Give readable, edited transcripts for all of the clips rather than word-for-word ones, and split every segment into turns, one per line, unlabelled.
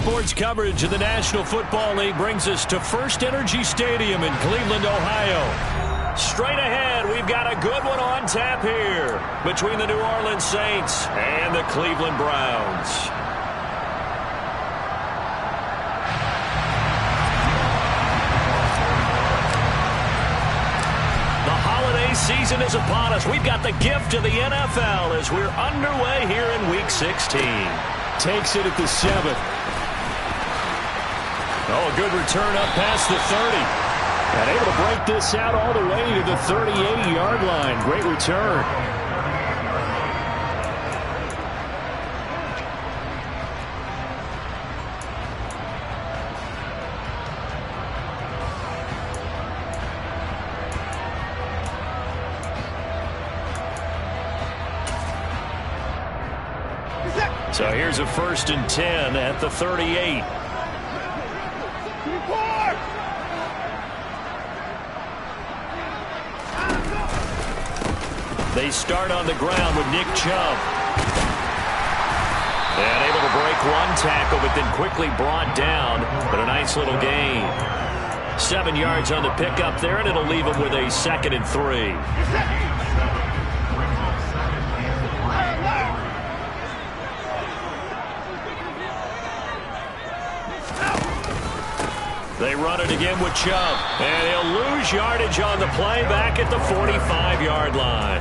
Sports coverage of the National Football League brings us to First Energy Stadium in Cleveland, Ohio. Straight ahead, we've got a good one on tap here between the New Orleans Saints and the Cleveland Browns. The holiday season is upon us. We've got the gift of the NFL as we're underway here in Week 16.
Takes it at the 7th.
Oh, a good return up past the 30.
And able to break this out all the way to the 38-yard line. Great return.
So here's a 1st and 10 at the 38. They start on the ground with Nick Chubb. And able to break one tackle, but then quickly brought down. But a nice little gain. 7 yards on the pickup there, and it'll leave him with a 2nd and 3. They run it again with Chubb. And he'll lose yardage on the play back at the 45-yard line.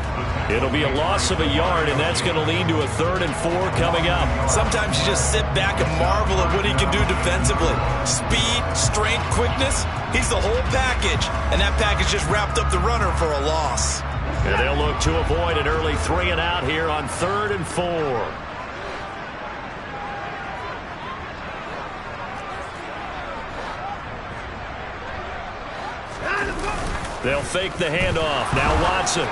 It'll be a loss of a yard, and that's going to lead to a 3rd and 4 coming up.
Sometimes you just sit back and marvel at what he can do defensively. Speed, strength, quickness. He's the whole package. And that package just wrapped up the runner for a loss.
And they'll look to avoid an early 3 and out here on 3rd and 4. They'll fake the handoff. Now Watson.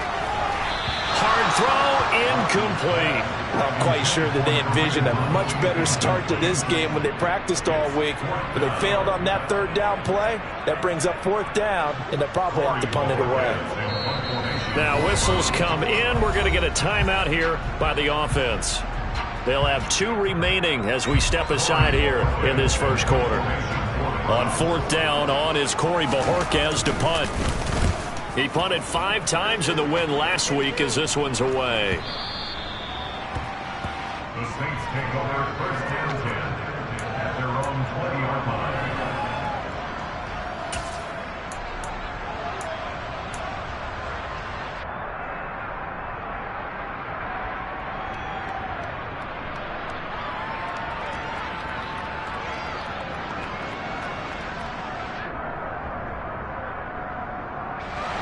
Hard throw, incomplete.
I'm quite sure that they envisioned a much better start to this game when they practiced all week. But they failed on that 3rd down play. That brings up 4th down, and they'll probably have to punt it away.
Now whistles come in. We're going to get a timeout here by the offense. They'll have 2 remaining as we step aside here in this first quarter. On 4th down, on is Corey Bojorquez to punt. He punted 5 times in the win last week as this one's away.
The Saints take over 1st and 10 at their own 20-yard line.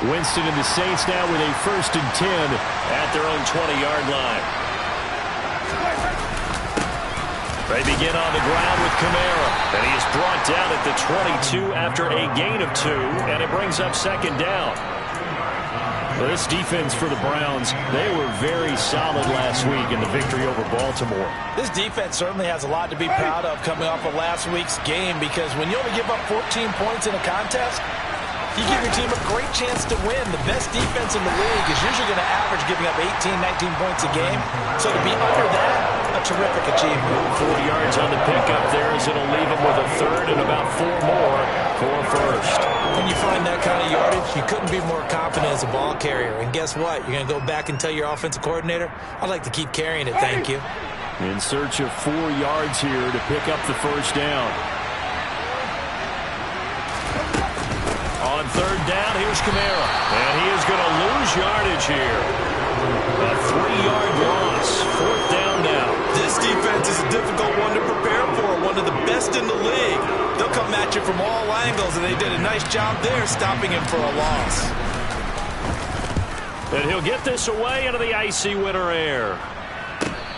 Winston and the Saints now with a 1st and 10
at their own 20-yard line. They begin on the ground with Kamara, and he is brought down at the 22 after a gain of 2, and it brings up 2nd down.
Well, this defense for the Browns, they were very solid last week in the victory over Baltimore.
This defense certainly has a lot to be proud of coming off of last week's game, because when you only give up 14 points in a contest, you give your team a great chance to win. The best defense in the league is usually going to average giving up 18, 19 points a game. So to be under that, a terrific achievement.
4 yards on the pickup there as it'll leave him with a 3rd and about 4 more for a 1st.
When you find that kind of yardage, you couldn't be more confident as a ball carrier. And guess what? You're going to go back and tell your offensive coordinator, I'd like to keep carrying it, thank you.
In search of 4 yards here to pick up the 1st down.
On 3rd down, here's Kamara. And he is going to lose yardage here. A 3-yard loss. 4th down now.
This defense is a difficult one to prepare for. One of the best in the league. They'll come at you from all angles, and they did a nice job there stopping him for a loss.
And he'll get this away into the icy winter air.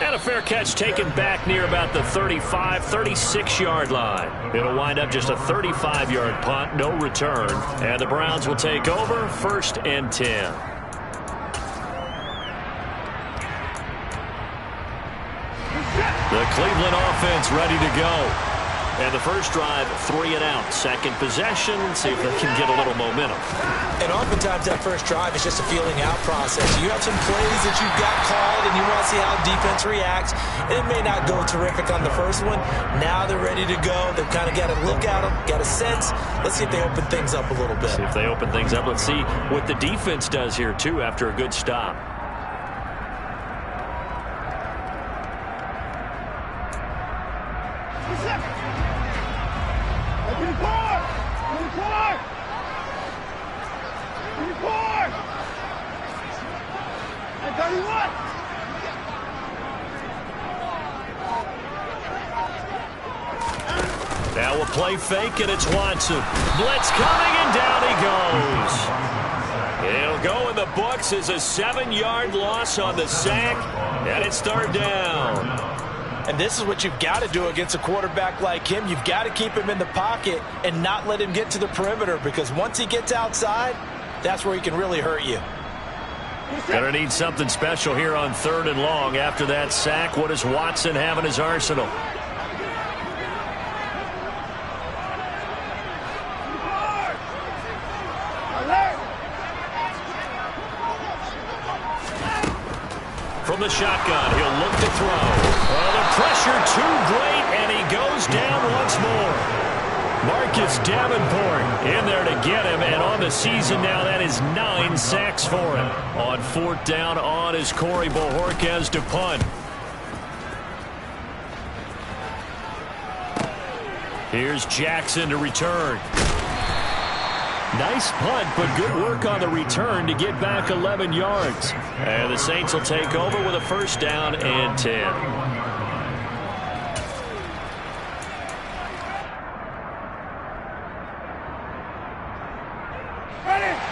And a fair catch taken back near about the 35, 36-yard line. It'll wind up just a 35-yard punt, no return. And the Browns will take over 1st and 10. The Cleveland offense ready to go. And the first drive, 3 and out. Second possession, see if they can get a little momentum.
And oftentimes that first drive is just a feeling out process. You have some plays that you've got called and you want see how defense reacts. It may not go terrific on the first one. Now they're ready to go. They've kind of got a look at them, got a sense. Let's see if they open things up a little bit.
See if they open things up. Let's see what the defense does here, too, after a good stop. Now a play fake, and it's Watson. Blitz coming, and down he goes. It'll go in the books as a 7-yard loss on the sack, and it's third down.
And this is what you've got to do against a quarterback like him. You've got to keep him in the pocket and not let him get to the perimeter, because once he gets outside, that's where he can really hurt you.
Gonna need something special here on 3rd and long after that sack. What does Watson have in his arsenal? From the shotgun, he'll look to throw. Oh, the pressure too great, and he goes down once more. Marcus Davenport in there to get him, and on the season now, that is 9 sacks for him. On 4th down, on is Corey Bojorquez to punt. Here's Jackson to return. Nice punt, but good work on the return to get back 11 yards. And the Saints will take over with a 1st down and 10.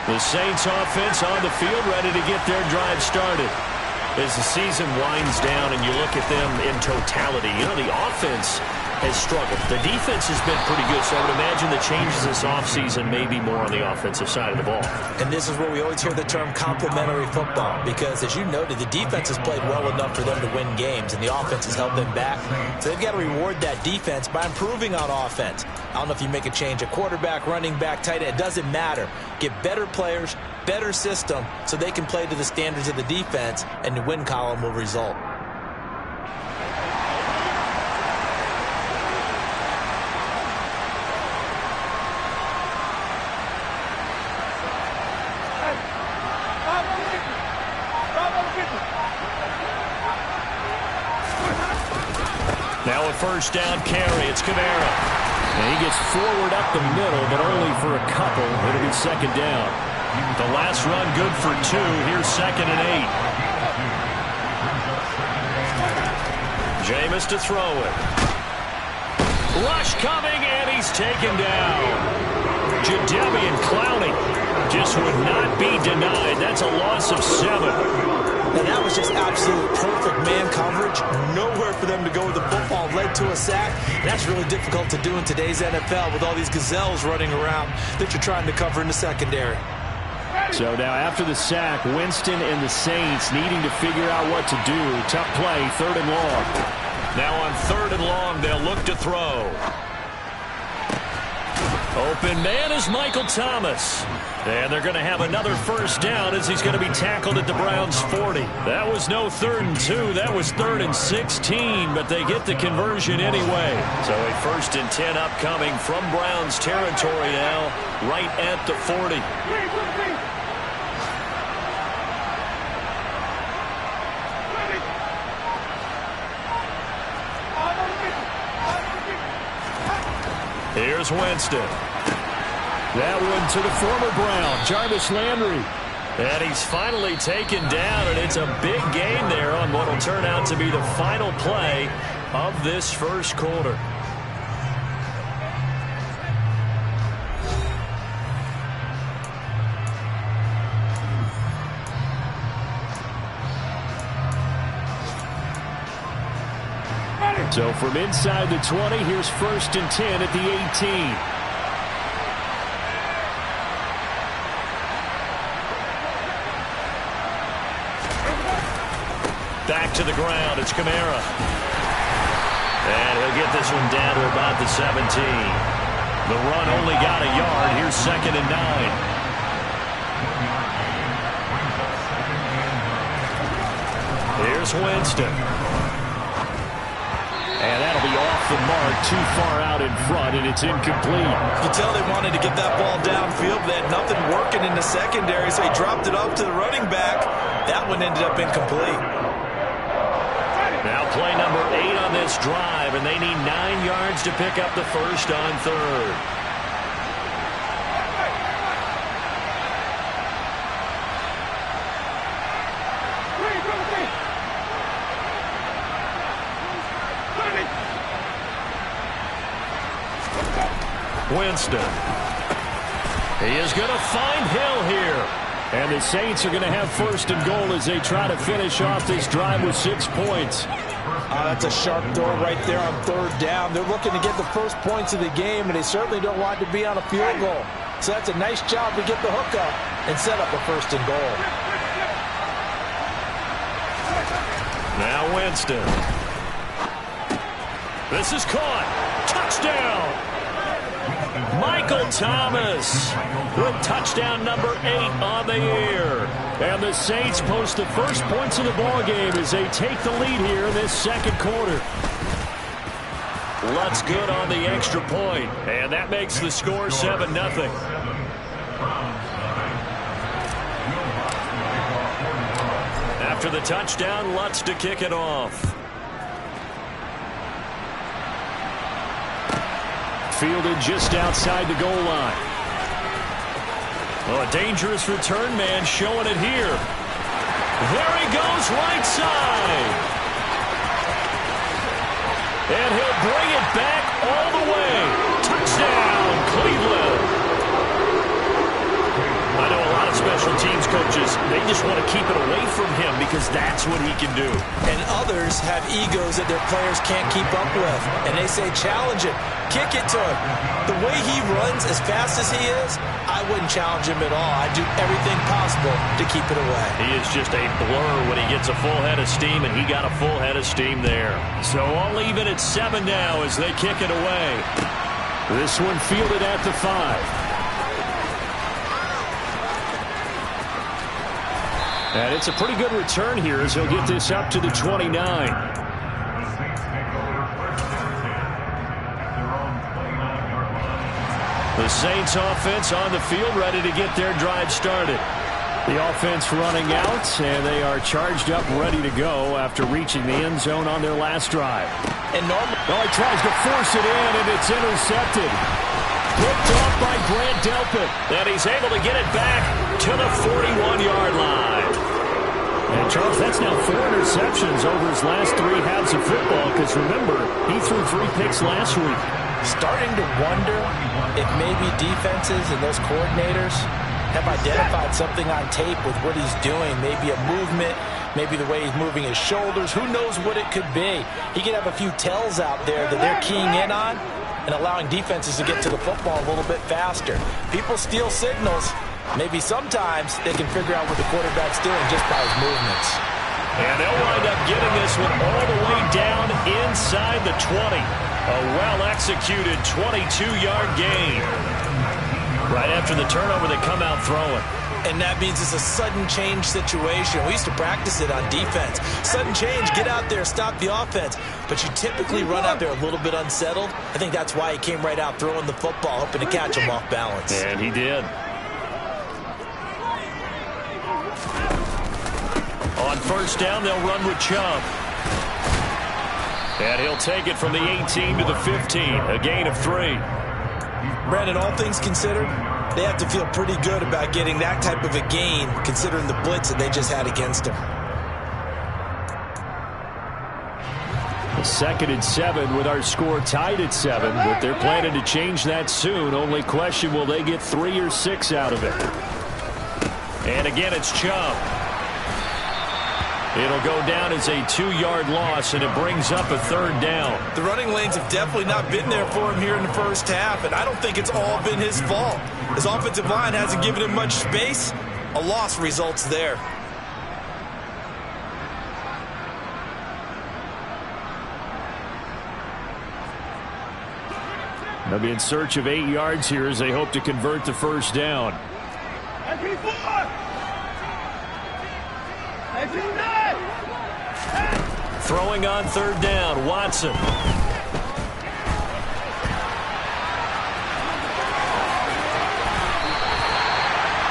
The Saints offense on the field, ready to get their drive started. As the season winds down and you look at them in totality, you know, the offense has struggled. The defense has been pretty good, so I would imagine the changes this offseason may be more on the offensive side of the ball.
And this is where we always hear the term complementary football, because as you noted, the defense has played well enough for them to win games, and the offense has held them back. So they've got to reward that defense by improving on offense. I don't know if you make a change, a quarterback, running back, tight end, it doesn't matter. Get better players, better system, so they can play to the standards of the defense, and the win column will result.
Now a 1st down carry. It's Kamara. And he gets forward up the middle, but only for a couple. It'll be 2nd down. The last run good for 2. Here's 2nd and 8. Jameis to throw it. Rush coming, and he's taken down. Jadeveon Clowney just would not be denied. That's a loss of 7.
And that was just absolute perfect man coverage. Nowhere for them to go with the football. Led to a sack. And that's really difficult to do in today's NFL with all these gazelles running around that you're trying to cover in the secondary.
So now after the sack, Winston and the Saints needing to figure out what to do. Tough play, 3rd and long.
Now on 3rd and long, they'll look to throw. Open man is Michael Thomas. And they're going to have another 1st down as he's going to be tackled at the Browns' 40. That was no 3rd and 2. That was 3rd and 16, but they get the conversion anyway. So a 1st and 10 upcoming from Browns territory now, right at the 40. Here's Winston. That one to the former Brown, Jarvis Landry. And he's finally taken down, and it's a big gain there on what will turn out to be the final play of this 1st quarter.
So from inside the 20, here's 1st and 10 at the 18.
Back to the ground, it's Kamara. And he'll get this one down to about the 17. The run only got a yard. Here's 2nd and 9. Here's Winston. And that'll be off the mark, too far out in front, and it's incomplete.
You can tell they wanted to get that ball downfield. They had nothing working in the secondary, so he dropped it off to the running back. That one ended up incomplete.
Now play number 8 on this drive, and they need 9 yards to pick up the first on third. Winston. He is going to find Hill here.
And the Saints are going to have first and goal as they try to finish off this drive with 6 points.
That's a sharp throw right there on third down. They're looking to get the first points of the game, and they certainly don't want to be on a field goal. So that's a nice job to get the hook up and set up a first and goal.
Now Winston. This is caught. Touchdown. Michael Thomas with touchdown number 8 on the year.
And the Saints post the first points of the ball game as they take the lead here in this second quarter.
Lutz good on the extra point, and that makes the score 7-0. After the touchdown, Lutz to kick it off.
Fielded just outside the goal line.
Oh, a dangerous return man showing it here. There he goes, right side. And he'll bring it back all the way. Touchdown, Cleveland. I know a lot of special teams coaches, they just want to keep it away from him because that's what he can do.
And others have egos that their players can't keep up with. And they say, challenge it. Kick it to him. The way he runs as fast as he is, I wouldn't challenge him at all. I'd do everything possible to keep it away.
He is just a blur when he gets a full head of steam, and he got a full head of steam there. So I'll leave it at 7 now as they kick it away.
This one fielded at the 5. And it's a pretty good return here as he'll get this up to the 29.
The Saints offense on the field ready to get their drive started.
The offense running out, and they are charged up ready to go after reaching the end zone on their last drive.
And normally,
he tries to force it in, and it's intercepted. Picked off by Grant Delpit.
And he's able to get it back to the 41-yard line.
And Charles, that's now 4 interceptions over his last 3 halves of football, because remember, he threw 3 picks last week.
Starting to wonder if maybe defenses and those coordinators have identified something on tape with what he's doing. Maybe a movement, maybe the way he's moving his shoulders. Who knows what it could be? He could have a few tells out there that they're keying in on and allowing defenses to get to the football a little bit faster. People steal signals. Maybe sometimes they can figure out what the quarterback's doing just by his movements.
And they'll wind up getting this one all the way down inside the 20. A well-executed 22-yard gain. Right after the turnover, they come out throwing.
And that means it's a sudden change situation. We used to practice it on defense. Sudden change, get out there, stop the offense. But you typically run out there a little bit unsettled. I think that's why he came right out throwing the football, hoping to catch him off balance.
And he did. On first down, they'll run with Chubb. And he'll take it from the 18 to the 15, a gain of 3.
Brandon, all things considered, they have to feel pretty good about getting that type of a gain, considering the blitz that they just had against them.
2nd and 7 with our score tied at 7, but they're planning to change that soon. Only question, will they get 3 or 6 out of it?
And again, it's Chubb. It'll go down as a 2-yard loss, and it brings up a 3rd down.
The running lanes have definitely not been there for him here in the first half, and I don't think it's all been his fault. His offensive line hasn't given him much space. A loss results there.
They'll be in search of 8 yards here as they hope to convert the first down.
Throwing on third down, Watson.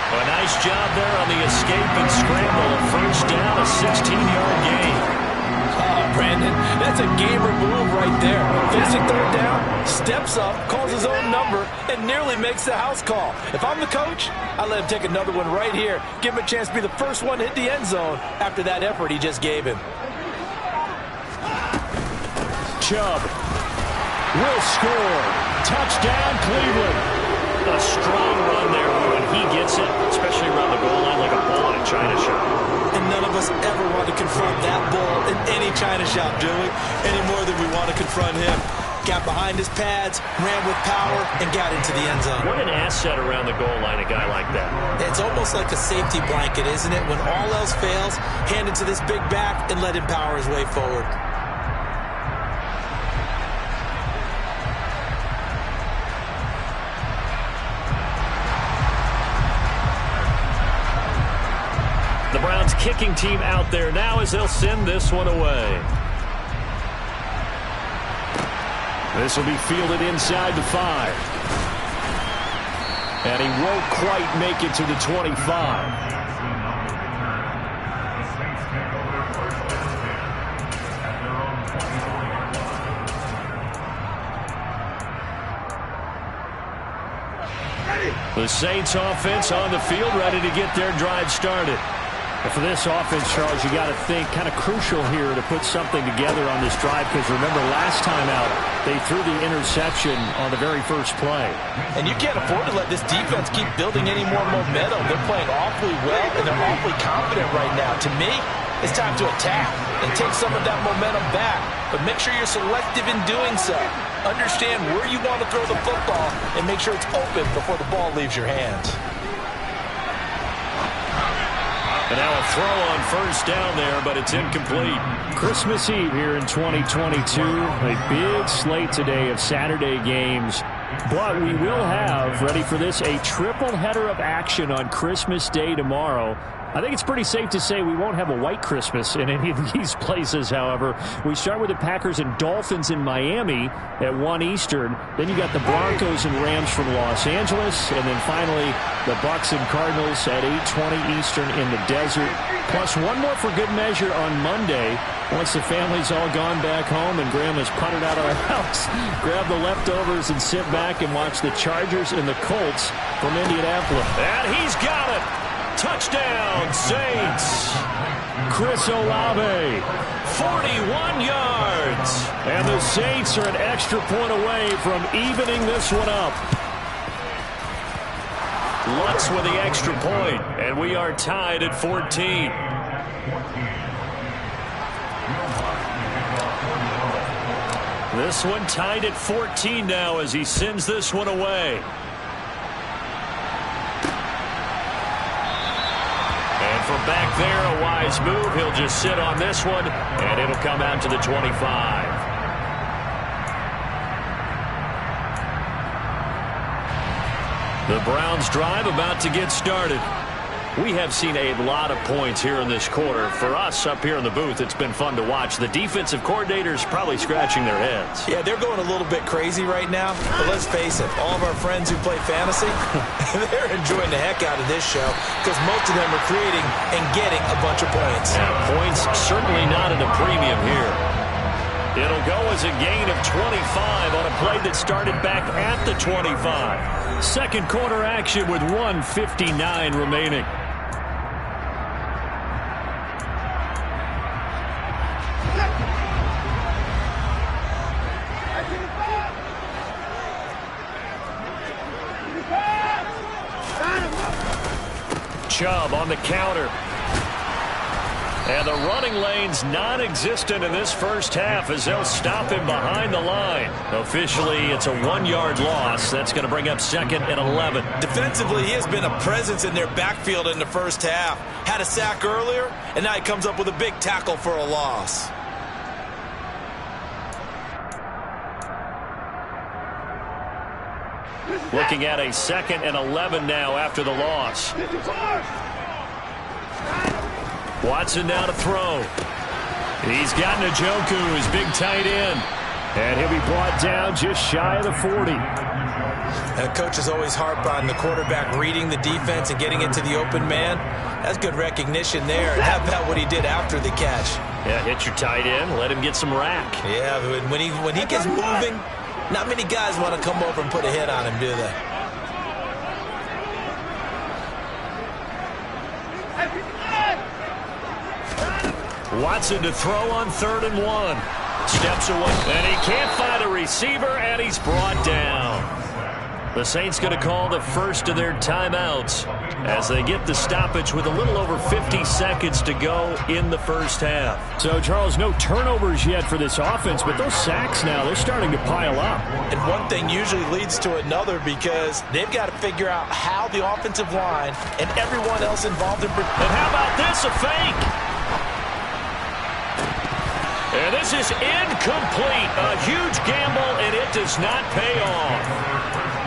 A nice job there on the escape and scramble. A first down, a 16-yard gain.
Brandon, that's a gamer move right there. Facing third down, steps up, calls his own number, and nearly makes the house call. If I'm the coach, I let him take another one right here. Give him a chance to be the first one to hit the end zone after that effort he just gave him.
Chubb will score. Touchdown, Cleveland.
A strong run there when he gets it, especially around the goal line like a bull in a china shop.
And none of us ever want to confront that bull in any china shop, do we? Any more than we want to confront him. Got behind his pads, ran with power, and got into the end zone.
What an asset around the goal line, a guy like that.
It's almost like a safety blanket, isn't it? When all else fails, hand it to this big back and let him power his way forward.
The Browns kicking team out there now as they'll send this one away.
This will be fielded inside the 5. And he won't quite make it to the 25.
The Saints offense on the field, ready to get their drive started.
And for this offense, Charles, you got to think kind of crucial here to put something together on this drive, because remember last time out they threw the interception on the very first play.
And you can't afford to let this defense keep building any more momentum. They're playing awfully well and they're awfully confident right now. To me, it's time to attack and take some of that momentum back, but make sure you're selective in doing so. Understand where you want to throw the football and make sure it's open before the ball leaves your hands.
And now a throw on first down there, but it's incomplete.
Christmas Eve here in 2022. A big slate today of Saturday games. But we will have, ready for this, a triple header of action on Christmas Day tomorrow. I think it's pretty safe to say we won't have a white Christmas in any of these places, however. We start with the Packers and Dolphins in Miami at 1 Eastern. Then you got the Broncos and Rams from Los Angeles. And then finally, the Bucs and Cardinals at 8:20 Eastern in the desert. Plus one more for good measure on Monday. Once the family's all gone back home and Grandma's puttered out of the house, grab the leftovers and sit back and watch the Chargers and the Colts from Indianapolis.
And he's got it. Touchdown, Saints.
Chris Olave,
41 yards.
And the Saints are an extra point away from evening this one up.
Lutz with the extra point, and we are tied at 14. This one tied at 14 now as he sends this one away. And from back there, a wise move. He'll just sit on this one, and it'll come out to the 25. The Browns drive about to get started. We have seen a lot of points here in this quarter. For us up here in the booth, it's been fun to watch. The defensive coordinators probably scratching their heads.
Yeah, they're going a little bit crazy right now. But let's face it, all of our friends who play fantasy, they're enjoying the heck out of this show because most of them are creating and getting a bunch of points.
Yeah, points certainly not at a premium here. It'll go as a gain of 25 on a play that started back at the 25.
Second quarter action with 1:59 remaining.
Chubb on the counter. And the running lane's non-existent in this first half as they'll stop him behind the line. Officially, it's a 1-yard loss. That's going to bring up second and 11.
Defensively, he has been a presence in their backfield in the first half. Had a sack earlier, and now he comes up with a big tackle for a loss.
Looking at a second and 11 now after the loss. Watson now to throw. He's got Njoku, his big tight end.
And he'll be brought down just shy of the 40.
And coaches always harp on the quarterback reading the defense and getting into the open man. That's good recognition there. And how about what he did after the catch?
Yeah, hit your tight end, let him get some rack.
Yeah, when he gets moving, not many guys want to come over and put a hit on him, do they?
Watson to throw on 3rd and 1. Steps away, and he can't find a receiver, and he's brought down. The Saints going to call the first of their timeouts as they get the stoppage with a little over 50 seconds to go in the first half.
So, Charles, no turnovers yet for this offense, but those sacks now, they're starting to pile up.
And one thing usually leads to another because they've got to figure out how the offensive line and everyone else involved in...
And how about this, a fake? And this is incomplete. A huge gamble, and it does not pay off.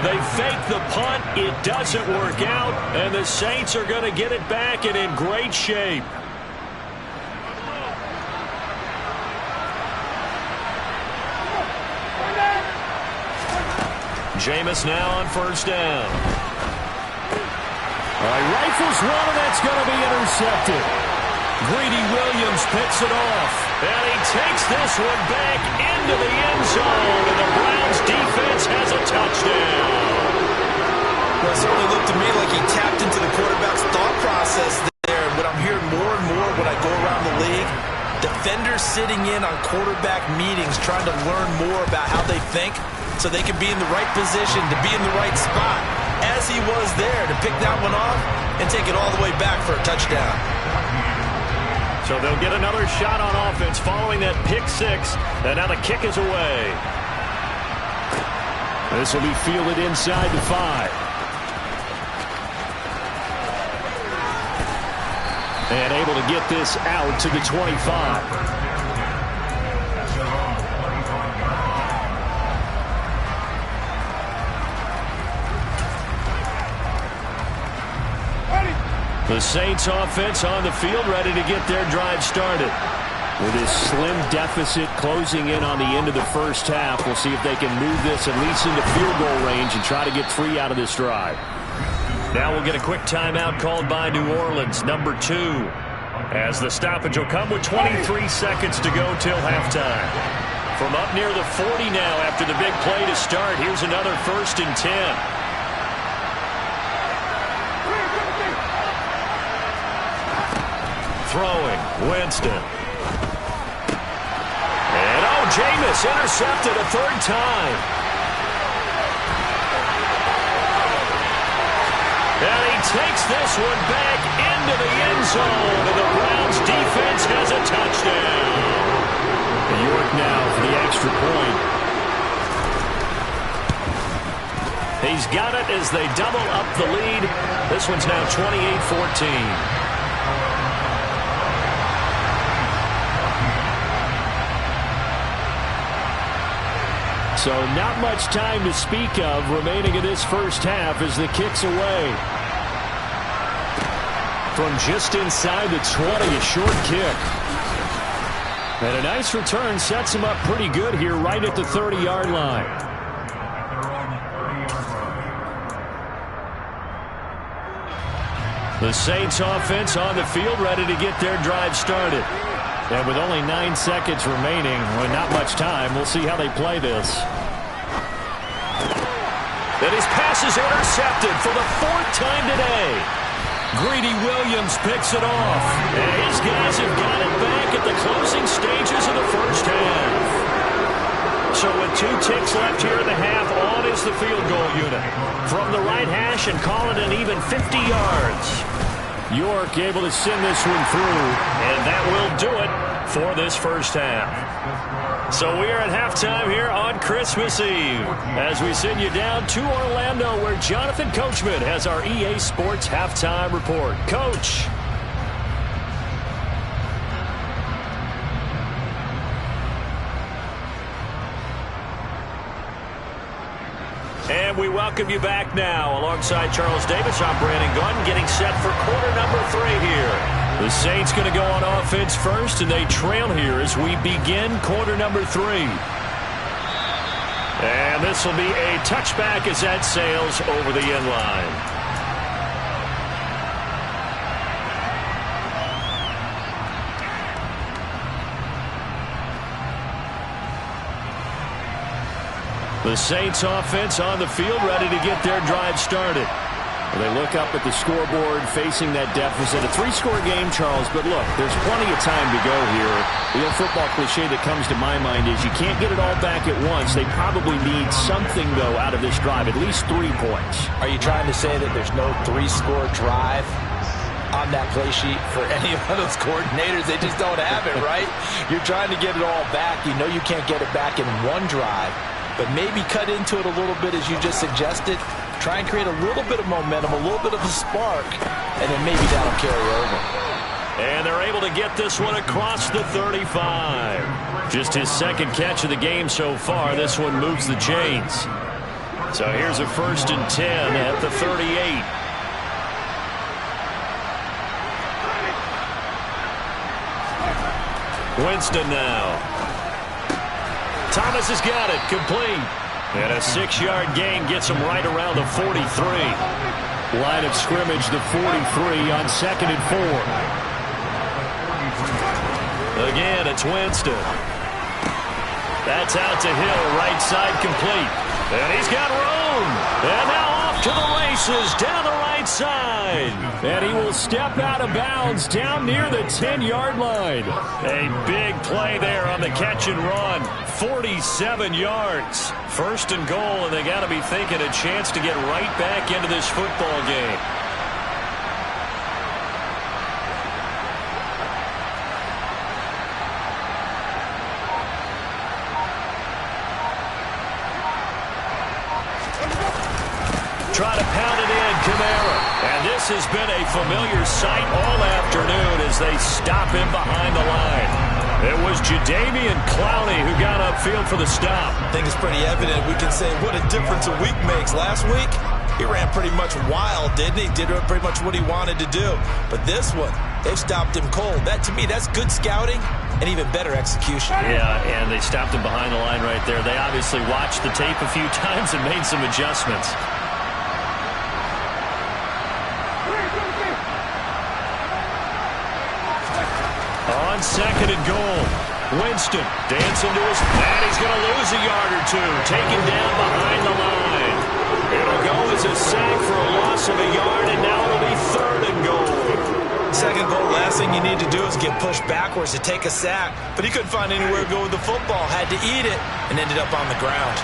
They fake the punt. It doesn't work out, and the Saints are going to get it back and in great shape. Jameis now on 1st down.
All right, rifles one, and that's going to be intercepted.
Greedy Williams picks it off, and he takes this one back into the end zone, and the Browns defense has a touchdown.
Well, it certainly looked to me like he tapped into the quarterback's thought process there. And what I'm hearing more and more when I go around the league, defenders sitting in on quarterback meetings trying to learn more about how they think so they can be in the right position to be in the right spot, as he was there to pick that one off and take it all the way back for a touchdown.
So they'll get another shot on offense following that pick 6, and now the kick is away.
This will be fielded inside the 5. And able to get this out to the 25.
The Saints offense on the field ready to get their drive started.
With this slim deficit closing in on the end of the first half, we'll see if they can move this at least into field goal range and try to get 3 out of this drive.
Now we'll get a quick timeout called by New Orleans, number 2. As the stoppage will come with 23 seconds to go till halftime. From up near the 40 now after the big play to start, here's another 1st and 10. Throwing, Winston. And Jameis intercepted a 3rd time. And he takes this one back into the end zone, and the Browns defense has a touchdown.
York now for the extra point.
He's got it as they double up the lead. This one's now 28-14.
So not much time to speak of remaining in this first half as the kick's away. From just inside the 20, a short kick. And a nice return sets him up pretty good here right at the 30-yard line.
The Saints offense on the field ready to get their drive started.
And with only 9 seconds remaining, well, not much time, we'll see how they play this.
And his pass is intercepted for the 4th time today. Greedy Williams picks it off. And his guys have got it back at the closing stages of the first half. So with 2 ticks left here in the half, on is the field goal unit. From the right hash and call it an even 50 yards.
York able to send this one through.
And that will do it for this first half. So we are at halftime here on Christmas Eve as we send you down to Orlando where Jonathan Coachman has our EA Sports Halftime Report. Coach. And we welcome you back now alongside Charles Davis. I'm Brandon Gaudin getting set for quarter number 3 here The Saints going to go on offense first, and they trail here as we begin quarter number 3. And this will be a touchback as that sails over the end line. The Saints offense on the field, ready to get their drive started. They look up at the scoreboard facing that deficit. A 3-score game, Charles, but look, there's plenty of time to go here. The old football cliche that comes to my mind is you can't get it all back at once. They probably need something, though, out of this drive, at least 3 points.
Are you trying to say that there's no 3-score drive on that play sheet for any of those coordinators? They just don't have it, right? You're trying to get it all back. You know you can't get it back in one drive, but maybe cut into it a little bit as you just suggested. Try and create a little bit of momentum, a little bit of a spark, and then maybe that'll carry over.
And they're able to get this one across the 35. Just his second catch of the game so far. This one moves the chains. So here's a 1st and 10 at the 38. Winston now. Thomas has got it, complete. And a 6-yard gain gets him right around the 43. Line of scrimmage, the 43 on 2nd and 4. Again, it's Winston. That's out to Hill, right side complete. And he's got room. And now off to the races down the right side. And he will step out of bounds down near the 10-yard line. A big play there on the catch and run. 47 yards. 1st and goal, and they got to be thinking a chance to get right back into this football game. Try to pound it in, Kamara. And this has been a familiar sight all afternoon as they stop him behind the line. It was Jadeveon Clowney who got upfield for the stop.
I think it's pretty evident. We can say what a difference a week makes. Last week, he ran pretty much wild, didn't he? Did pretty much what he wanted to do. But this one, they've stopped him cold. That, to me, that's good scouting and even better execution.
Yeah, and they stopped him behind the line right there. They obviously watched the tape a few times and made some adjustments. On 2nd and goal, Winston dancing to his man. He's going to lose a yard or two. Taken down behind the line. It'll go as a sack for a loss of a yard, and now it'll be 3rd and goal.
2nd goal, last thing you need to do is get pushed backwards to take a sack. But he couldn't find anywhere to go with the football. Had to eat it and ended up on the ground.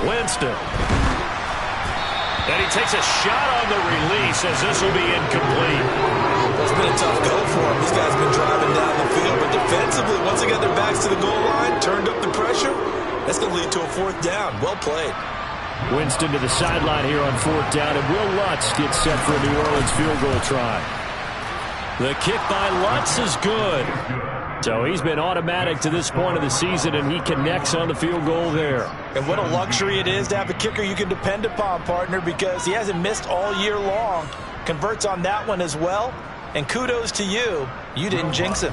Winston. And he takes a shot on the release as this will be incomplete.
It's been a tough go for him. These guys have been driving down the field, but defensively, once they got their backs to the goal line, turned up the pressure, that's going to lead to a 4th down. Well played.
Winston to the sideline here on 4th down, and Will Lutz gets set for a New Orleans field goal try.
The kick by Lutz is good. So he's been automatic to this point of the season, and he connects on the field goal there.
And what a luxury it is to have a kicker you can depend upon, partner, because he hasn't missed all year long. Converts on that one as well. And kudos to you. You didn't jinx him.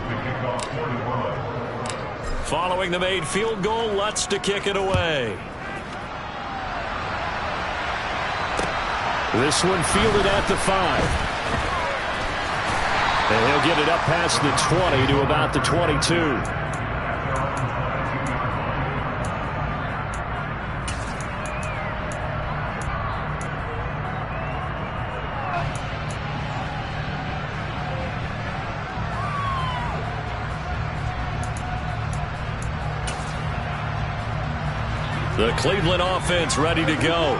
Following the made field goal, Lutz to kick it away.
This one fielded at the 5. And he'll get it up past the 20 to about the 22.
The Cleveland offense ready to go.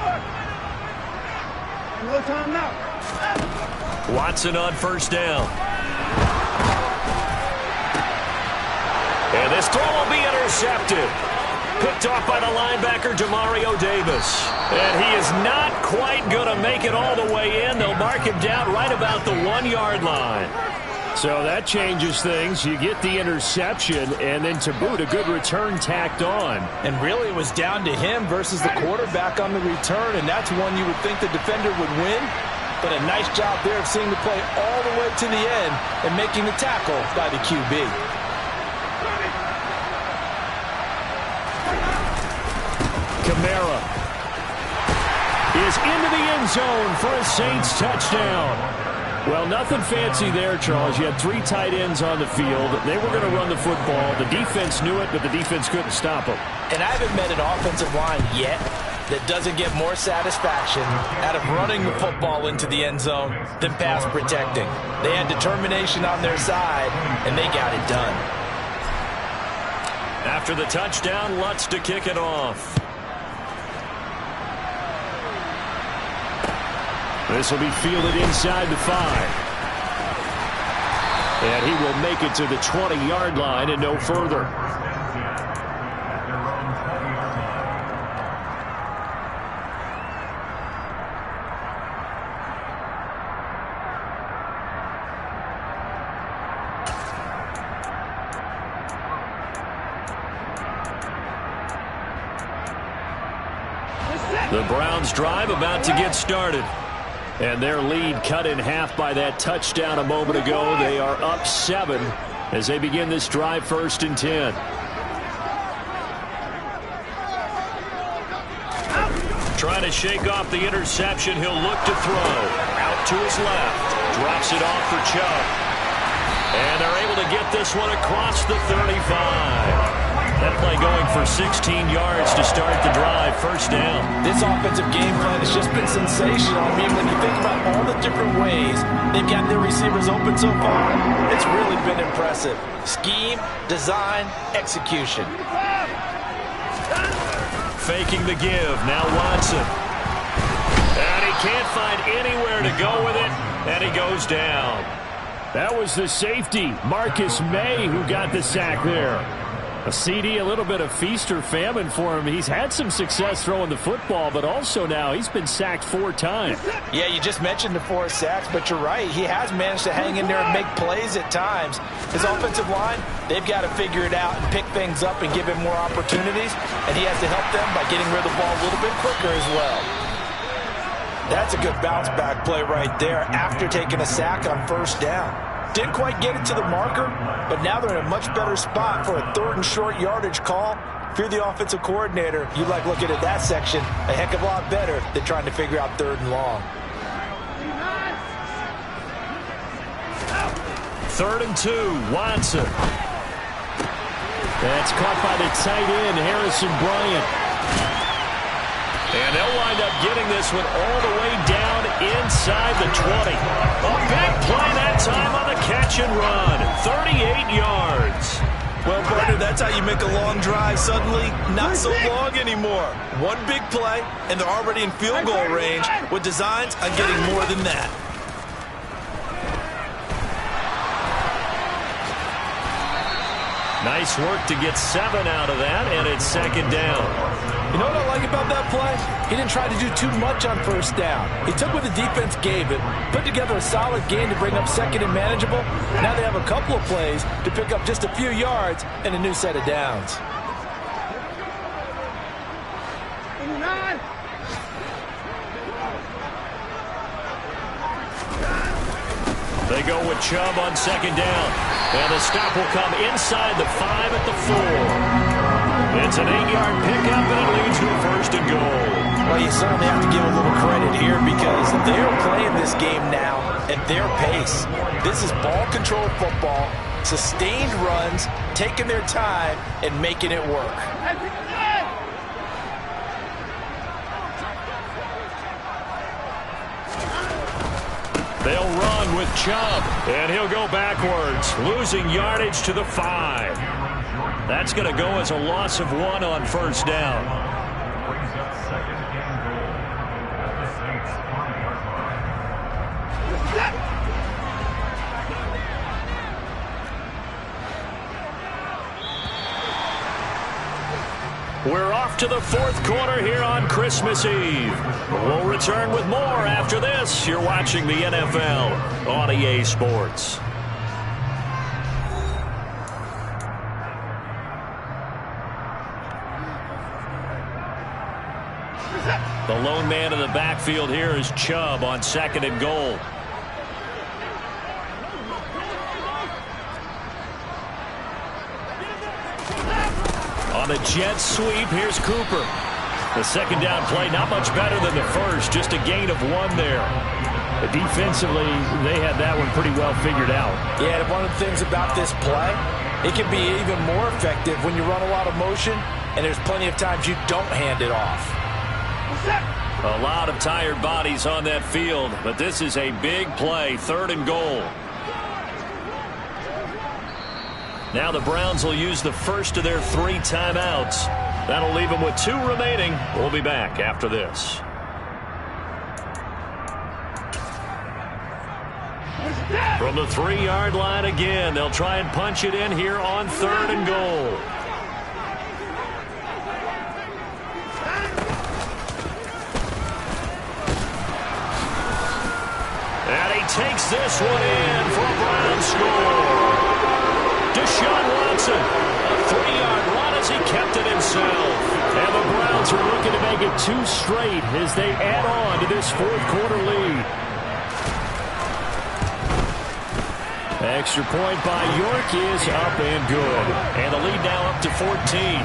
No time now.
Watson on 1st down. And this throw will be intercepted. Picked off by the linebacker, Demario Davis. And he is not quite going to make it all the way in. They'll mark him down right about the 1-yard line.
So that changes things. You get the interception, and then to boot, a good return tacked on.
And really it was down to him versus the quarterback on the return, and that's one you would think the defender would win. But a nice job there of seeing the play all the way to the end and making the tackle by the QB.
Kamara is into the end zone for a Saints touchdown. Well, nothing fancy there, Charles. You had 3 tight ends on the field. They were going to run the football. The defense knew it, but the defense couldn't stop them.
And I haven't met an offensive line yet that doesn't get more satisfaction out of running the football into the end zone than pass protecting. They had determination on their side, and they got it done.
After the touchdown, Lutz to kick it off.
This will be fielded inside the 5. And he will make it to the 20-yard line and no further. The Browns drive about to get started. And their lead cut in half by that touchdown a moment ago. They are up 7 as they begin this drive, 1st and 10.
Trying to shake off the interception. He'll look to throw. Out to his left. Drops it off for Chubb. And they're able to get this one across the 35. That play going for 16 yards to start the drive, 1st down.
This offensive game plan has just been sensational. I mean, when you think about all the different ways they've got their receivers open so far, it's really been impressive. Scheme, design, execution.
Faking the give. Now Watson. And he can't find anywhere to go with it, and he goes down.
That was the safety, Marcus May, who got the sack there. A CD, a little bit of feast or famine for him. He's had some success throwing the football, but also now he's been sacked 4 times.
Yeah, you just mentioned the 4 sacks, but you're right. He has managed to hang in there and make plays at times. His offensive line, they've got to figure it out and pick things up and give him more opportunities, and he has to help them by getting rid of the ball a little bit quicker as well. That's a good bounce-back play right there after taking a sack on 1st down. Didn't quite get it to the marker, but now they're in a much better spot for a 3rd and short yardage call. If you're the offensive coordinator, you like looking at that section a heck of a lot better than trying to figure out 3rd and long.
3rd and 2, Watson.
That's caught by the tight end, Harrison Bryant.
And they'll wind up getting this one all the way down inside the 20. A big play that time on the catch and run. 38 yards.
Well, partner, that's how you make a long drive suddenly not so long anymore. One big play, and they're already in field goal range with designs on getting more than that.
Nice work to get 7 out of that, and it's 2nd down.
You know what I like about that play? He didn't try to do too much on 1st down. He took what the defense gave him, put together a solid game to bring up 2nd and manageable. Now they have a couple of plays to pick up just a few yards and a new set of downs.
They go with Chubb on 2nd down. And the stop will come inside the 5 at the 4. It's an 8-yard pickup, and it leads to a 1st and goal.
Well, you certainly have to give a little credit here because they're playing this game now at their pace. This is ball control football, sustained runs, taking their time, and making it work.
They'll run with Chubb, and he'll go backwards, losing yardage to the 5. That's going to go as a loss of 1 on 1st down.
Brings up 2nd and goal at the Saints 20-yard line.
We're off to the 4th quarter here on Christmas Eve. We'll return with more after this. You're watching the NFL on EA Sports. The lone man in the backfield here is Chubb on 2nd and goal. On the jet sweep, here's Cooper. The 2nd down play, not much better than the first, just a gain of 1 there.
But defensively, they had that one pretty well figured out.
Yeah, and one of the things about this play, it can be even more effective when you run a lot of motion, and there's plenty of times you don't hand it off.
A lot of tired bodies on that field, but this is a big play, 3rd and goal. Now the Browns will use the first of their 3 timeouts. That'll leave them with 2 remaining. We'll be back after this. From the 3-yard line again, they'll try and punch it in here on 3rd and goal. And he takes this one in for a Brown score. Deshaun Watson, a 3-yard run as he kept it himself.
And the Browns are looking to make it 2 straight as they add on to this 4th quarter lead. Extra point by York is up and good.
And the lead now up to 14.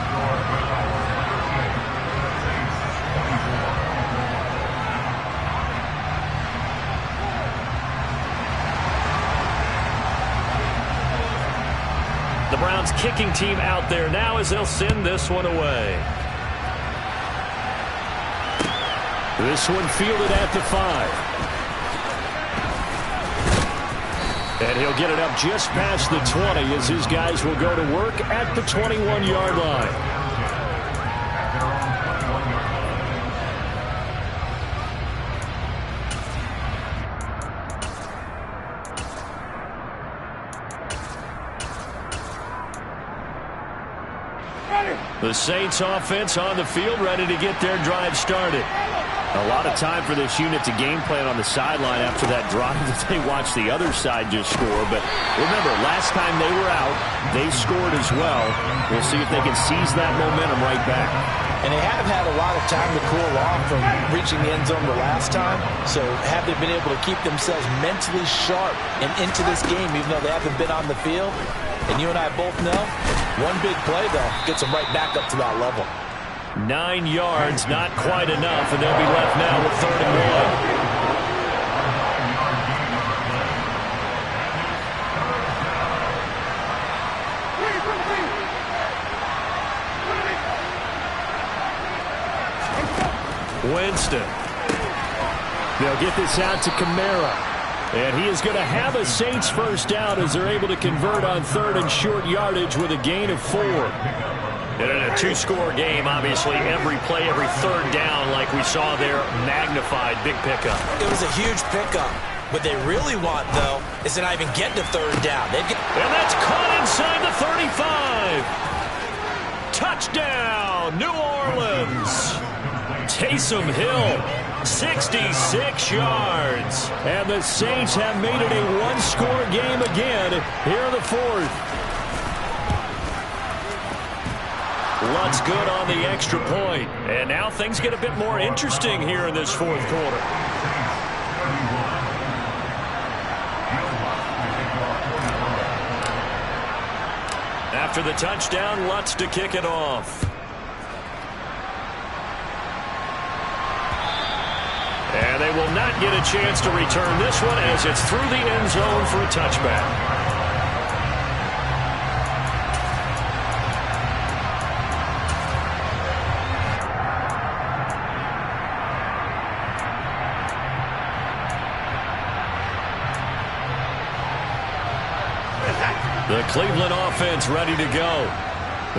The Browns kicking team out there now as they'll send this one away.
This one fielded at the 5. And he'll get it up just past the 20 as his guys will go to work at the 21-yard line.
The Saints offense on the field, ready to get their drive started.
A lot of time for this unit to game plan on the sideline after that drive that they watched the other side just score. But remember, last time they were out, they scored as well. We'll see if they can seize that momentum right back.
And they have had a lot of time to cool off from reaching the end zone the last time. So have they been able to keep themselves mentally sharp and into this game, even though they haven't been on the field? And you and I both know, one big play, though, gets them right back up to that level.
9 yards, not quite enough, and they'll be left now with 3rd and 1. Winston.
They'll get this out to Kamara. And he is going to have a Saints first down as they're able to convert on 3rd and short yardage with a gain of 4.
And in a 2-score game, obviously, every play, every 3rd down, like we saw there, magnified, big pickup.
It was a huge pickup. What they really want, though, is to not even get to 3rd down.
And that's caught inside the 35. Touchdown, New Orleans. Taysom Hill, 66 yards.
And the Saints have made it a 1-score game again here in the 4th.
Lutz good on the extra point. And now things get a bit more interesting here in this 4th quarter. After the touchdown, Lutz to kick it off. And they will not get a chance to return this one as it's through the end zone for a touchback. The Cleveland offense ready to go.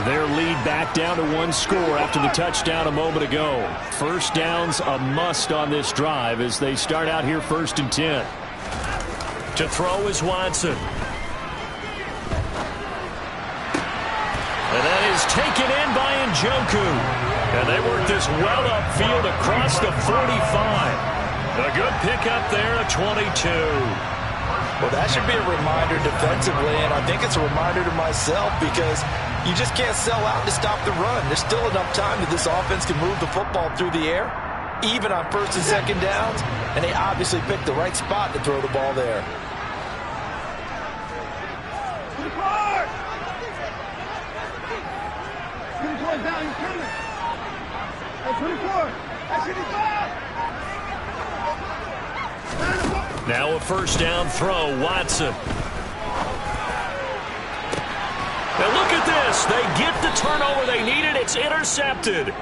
Their lead back down to 1 score after the touchdown a moment ago. First down's a must on this drive as they start out here 1st and 10.
To throw is Watson. And that is taken in by Njoku. And they work this well upfield across the 45. A good pickup there at 22.
Well, that should be a reminder defensively, and I think it's a reminder to myself because you just can't sell out to stop the run. There's still enough time that this offense can move the football through the air. even on first and second downs, and they obviously picked the right spot to throw the ball there.
Now a first down throw, Watson. Now look at this. They get the turnover they needed. It's intercepted.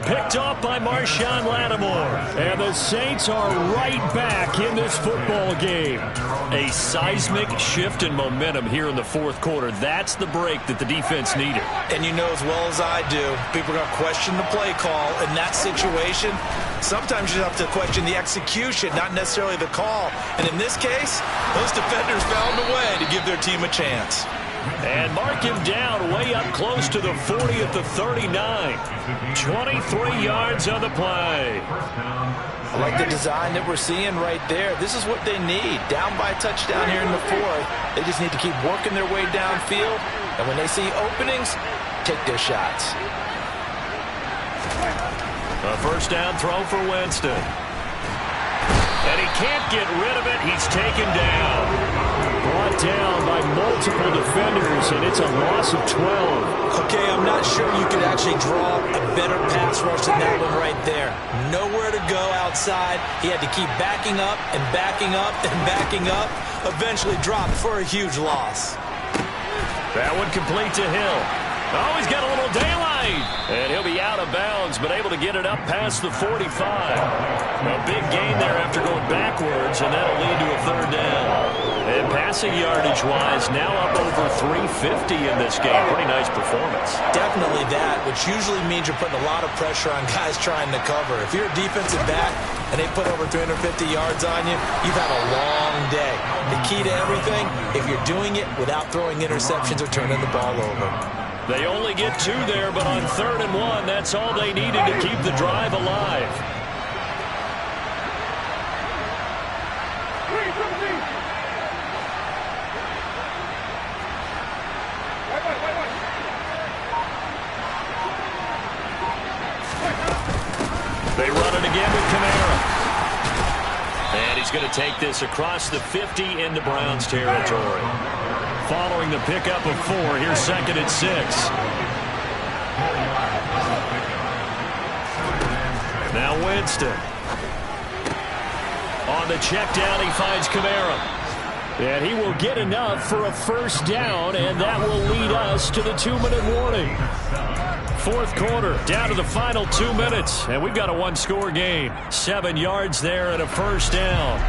Picked off by Marshawn Lattimore.
And the Saints are right back in this football game.
A seismic shift in momentum here in the fourth quarter. That's the break that the defense needed.
And you know as well as I do, people are going to question the play call in that situation. Sometimes you have to question the execution, not necessarily the call. And in this case, those defenders found a way to give their team a chance.
And mark him down way up close to the 40 at the 39. 23 yards on the play.
I like the design that we're seeing right there. This is what they need. Down by a touchdown here in the fourth. They just need to keep working their way downfield. And when they see openings, take their shots.
A first down throw for Winston. And he can't get rid of it. He's taken down.
Brought down by multiple defenders, and it's a loss of 12.
Okay, I'm not sure you could actually draw a better pass rush than that one right there. Nowhere to go outside. He had to keep backing up and backing up and backing up. Eventually dropped for a huge loss.
That one complete to Hill. Oh, he's got a little daylight. And he'll be out of bounds, but able to get it up past the 45. A big gain there after going backwards, and that'll lead to a third down. And passing yardage-wise, now up over 350 in this game. Pretty nice performance.
Definitely that, which usually means you're putting a lot of pressure on guys trying to cover. If you're a defensive back and they put over 350 yards on you, you've had a long day. The key to everything, if you're doing it without throwing interceptions or turning the ball over.
They only get two there, but on 3rd and 1, that's all they needed to keep the drive alive. They run it again with Kamara. And he's going to take this across the 50 into Browns territory. Following the pickup of 4, here's 2nd and 6. Now Winston. On the check down, he finds Kamara.
And he will get enough for a first down, and that will lead us to the 2-minute warning.
Fourth quarter, down to the final 2 minutes, and we've got a one-score game. 7 yards there and a first down.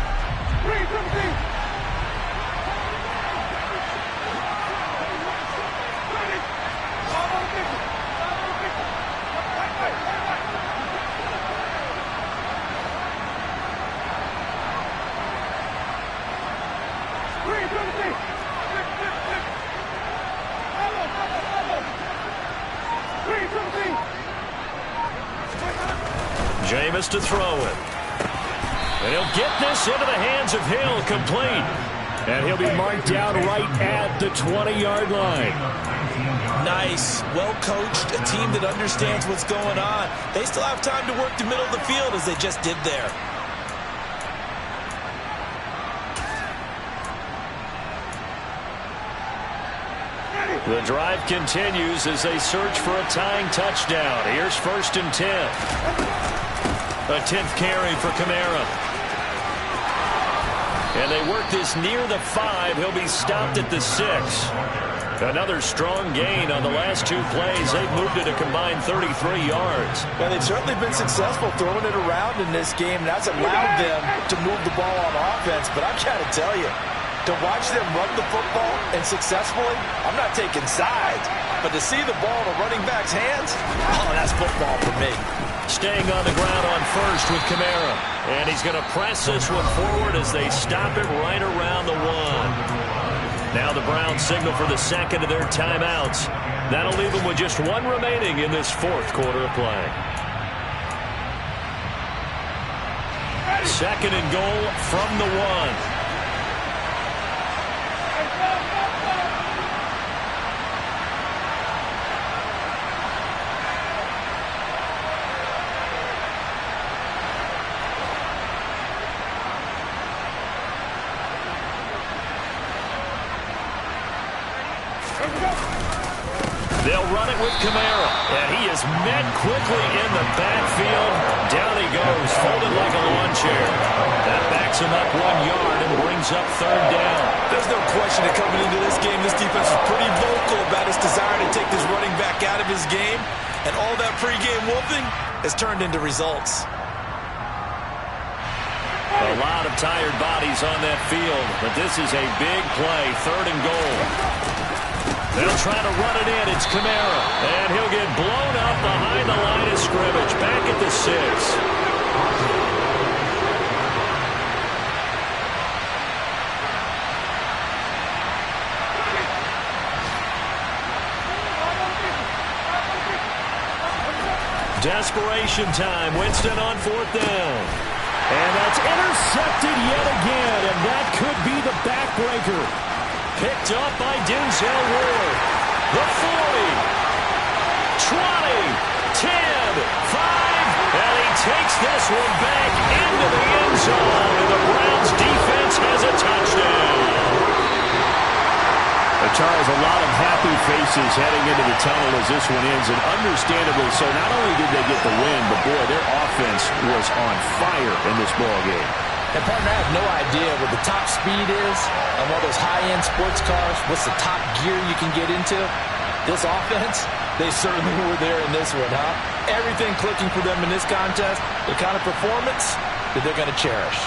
Jameis to throw it. And he'll get this into the hands of Hill, complete.
And he'll be marked down right at the 20-yard line.
Nice. Well coached. A team that understands what's going on. They still have time to work the middle of the field as they just did there.
The drive continues as they search for a tying touchdown. Here's 1st and 10. A 10th carry for Kamara. And they work this near the 5. He'll be stopped at the 6. Another strong gain on the last 2 plays. They've moved it a combined 33 yards.
Well, they've certainly been successful throwing it around in this game. And that's allowed them to move the ball on offense. But I've got to tell you, to watch them run the football and successfully, I'm not taking sides. But to see the ball in a running back's hands, oh, that's football for me.
Staying on the ground on 1st with Kamara. And he's going to press this one forward as they stop it right around the 1. Now the Browns signal for the 2nd of their timeouts. That'll leave them with just 1 remaining in this 4th quarter of play. 2nd and goal from the 1. They'll run it with Kamara. And he is met quickly in the backfield. Down he goes, folded like a lawn chair. That backs him up 1 yard and brings up 3rd down.
There's no question that coming into this game, this defense is pretty vocal about its desire to take this running back out of his game. And all that pregame wolfing has turned into results.
A lot of tired bodies on that field, but this is a big play, 3rd and goal. They'll try to run it in. It's Kamara, and he'll get blown up behind the line of scrimmage, back at the 6. Desperation time. Winston on 4th down.
And that's intercepted yet again, and that could be the backbreaker.
Picked up by Denzel Ward. The 40, 20, 10, 5, and he takes this one back into the end zone, and the Browns defense has a touchdown.
Charles, a lot of happy faces heading into the tunnel as this one ends, and understandably so. Not only did they get the win, but boy, their offense was on fire in this ball game.
And partner, I have no idea what the top speed is on all those high-end sports cars. What's the top gear you can get into? This offense, they certainly were there in this one, huh? Everything clicking for them in this contest, the kind of performance that they're going to cherish.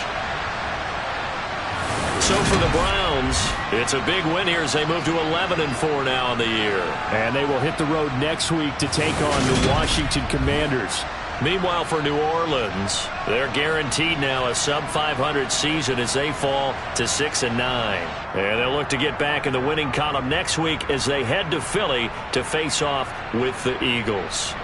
So for the Browns, it's a big win here as they move to 11-4 now in the year.
And they will hit the road next week to take on the Washington Commanders.
Meanwhile, for New Orleans, they're guaranteed now a sub-500 season as they fall to 6-9. And they'll look to get back in the winning column next week as they head to Philly to face off with the Eagles.